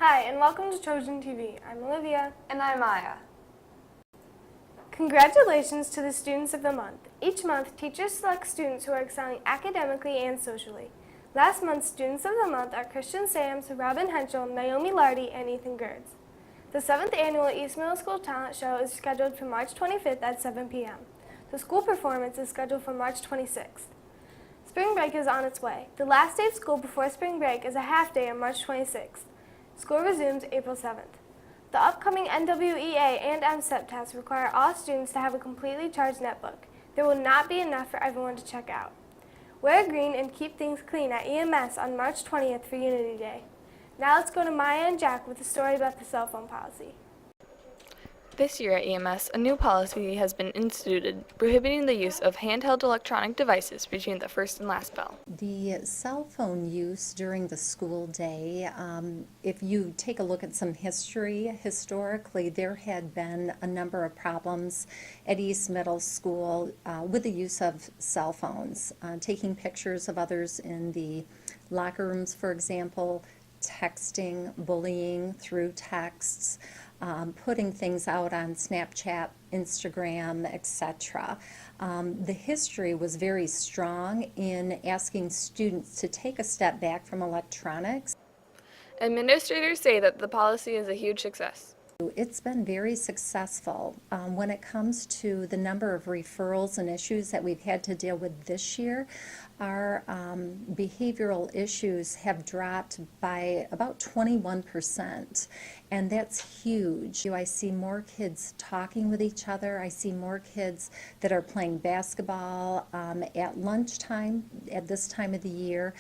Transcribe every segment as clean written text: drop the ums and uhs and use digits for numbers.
Hi, and welcome to Trojan TV. I'm Olivia. And I'm Maya. Congratulations to the Students of the Month. Each month, teachers select students who are excelling academically and socially. Last month's Students of the Month are Christian Sams, Robin Henschel, Naomi Lardy, and Ethan Gertz. The 7th annual East Middle School Talent Show is scheduled for March 25th at 7 p.m. The school performance is scheduled for March 26th. Spring break is on its way. The last day of school before spring break is a half day on March 26th. School resumes April 7th. The upcoming NWEA and MSEP tests require all students to have a completely charged netbook. There will not be enough for everyone to check out. Wear green and keep things clean at EMS on March 20th for Unity Day. Now let's go to Maya and Jack with a story about the cell phone policy. This year at EMS, a new policy has been instituted prohibiting the use of handheld electronic devices between the first and last bell. The cell phone use during the school day, if you take a look at some history, historically there had been a number of problems at East Middle School with the use of cell phones, taking pictures of others in the locker rooms, for example, texting, bullying through texts, putting things out on Snapchat, Instagram, etc. The history was very strong in asking students to take a step back from electronics. Administrators say that the policy is a huge success. It's been very successful. When it comes to the number of referrals and issues that we've had to deal with this year, our behavioral issues have dropped by about 21%, and that's huge. I see more kids talking with each other. I see more kids that are playing basketball at lunchtime at this time of the year.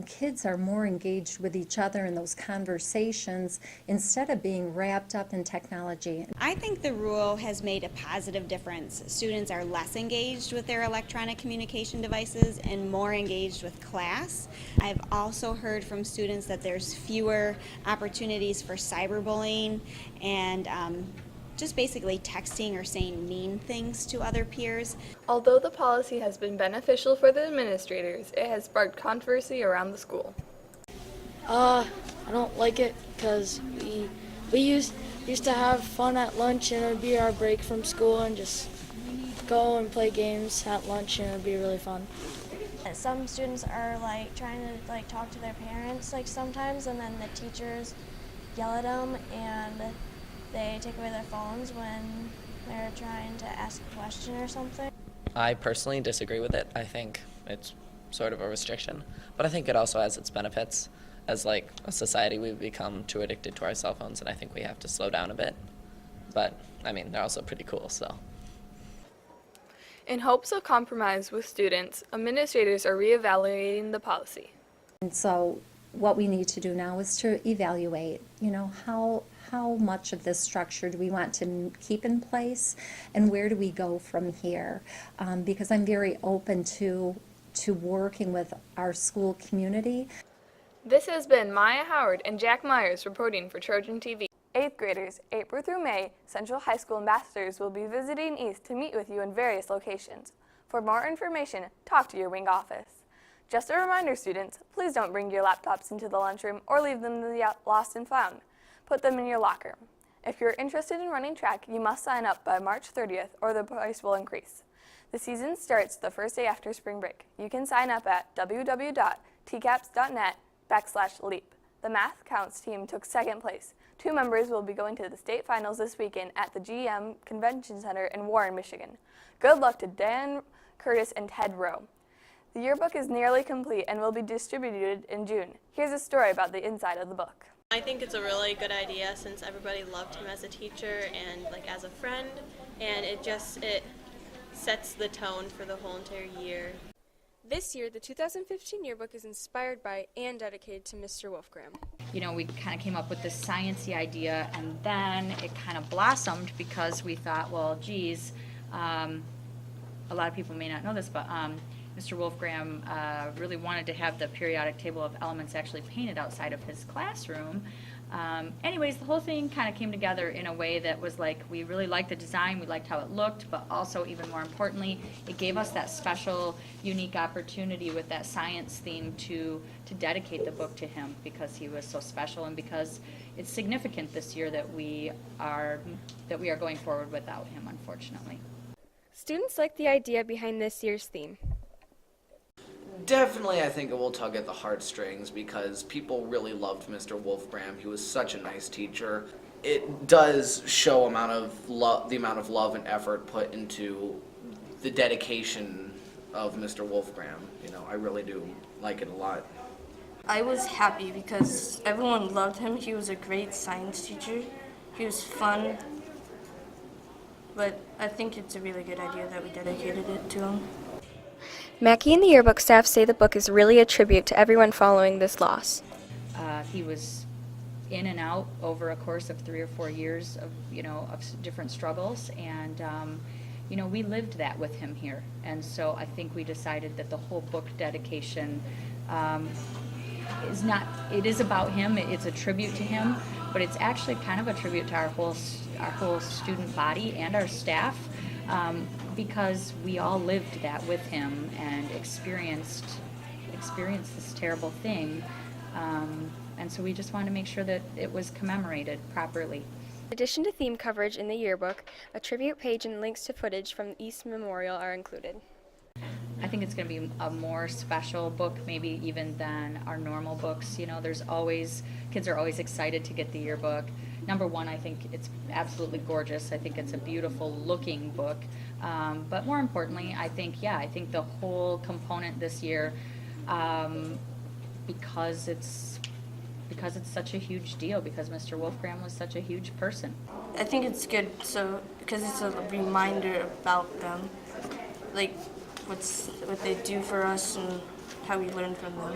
Kids are more engaged with each other in those conversations instead of being wrapped up in technology. I think the rule has made a positive difference. Students are less engaged with their electronic communication devices and more engaged with class. I've also heard from students that there's fewer opportunities for cyberbullying and just basically texting or saying mean things to other peers. Although the policy has been beneficial for the administrators, it has sparked controversy around the school. I don't like it because we used to have fun at lunch, and it would be our break from school and just go and play games at lunch, and it would be really fun. Some students are trying to talk to their parents sometimes, and then the teachers yell at them and they take away their phones when they're trying to ask a question or something. I personally disagree with it. I think it's sort of a restriction, but I think it also has its benefits. As a society, we've become too addicted to our cell phones, and I think we have to slow down a bit. But I mean, they're also pretty cool, so. In hopes of compromise with students, administrators are reevaluating the policy. And so what we need to do now is to evaluate, how much of this structure do we want to keep in place, and where do we go from here? Because I'm very open to working with our school community. This has been Maya Howard and Jack Myers reporting for Trojan TV. 8th graders, April through May, Central High School ambassadors will be visiting East to meet with you in various locations. For more information, talk to your wing office. Just a reminder, students, please don't bring your laptops into the lunchroom or leave them in the lost and found. Put them in your locker. If you're interested in running track, you must sign up by March 30th or the price will increase. The season starts the first day after spring break. You can sign up at www.tcaps.net/leap. The Math Counts team took second place. 2 members will be going to the state finals this weekend at the GM Convention Center in Warren, Michigan. Good luck to Dan Curtis and Ted Rowe. The yearbook is nearly complete and will be distributed in June. Here's a story about the inside of the book. I think it's a really good idea since everybody loved him as a teacher and as a friend, and it sets the tone for the whole entire year. This year, the 2015 yearbook is inspired by and dedicated to Mr. Wolfgram. We kind of came up with this sciencey idea, and then it kind of blossomed because we thought, well, geez, a lot of people may not know this, but Mr. Wolfgram really wanted to have the periodic table of elements actually painted outside of his classroom Anyways, the whole thing kind of came together in a way that was like, we really liked the design, we liked how it looked, but also, even more importantly, it gave us that special, unique opportunity with that science theme to dedicate the book to him, because he was so special and because it's significant this year that we are going forward without him, unfortunately. Students like the idea behind this year's theme. Definitely, I think it will tug at the heartstrings because people really loved Mr. Wolfgram. He was such a nice teacher. It does show the amount of love and effort put into the dedication of Mr. Wolfgram. You know, I really do like it a lot. I was happy because everyone loved him. He was a great science teacher. He was fun. But I think it's a really good idea that we dedicated it to him. Mackie and the yearbook staff say the book is really a tribute to everyone following this loss. He was in and out over a course of 3 or 4 years of different struggles, and we lived that with him here. And so I think we decided that the whole book dedication it is about him. It's a tribute to him, but it's actually kind of a tribute to our whole student body and our staff. Because we all lived that with him and experienced this terrible thing, and so we just wanted to make sure that it was commemorated properly. In addition to theme coverage in the yearbook, a tribute page and links to footage from the East Memorial are included. I think it's going to be a more special book, maybe even than our normal books. Kids are always excited to get the yearbook. Number one, I think it's absolutely gorgeous. I think it's a beautiful looking book. But more importantly, I think the whole component this year, because it's such a huge deal, because Mr. Wolfgram was such a huge person. I think it's good because it's a reminder about them, like what they do for us and how we learn from them.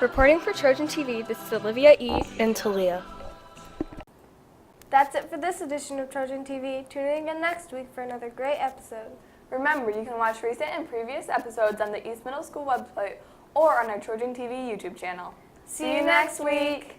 Reporting for Trojan TV, this is Olivia E. And Talia. That's it for this edition of Trojan TV. Tune in again next week for another great episode. Remember, you can watch recent and previous episodes on the East Middle School website or on our Trojan TV YouTube channel. See you next week!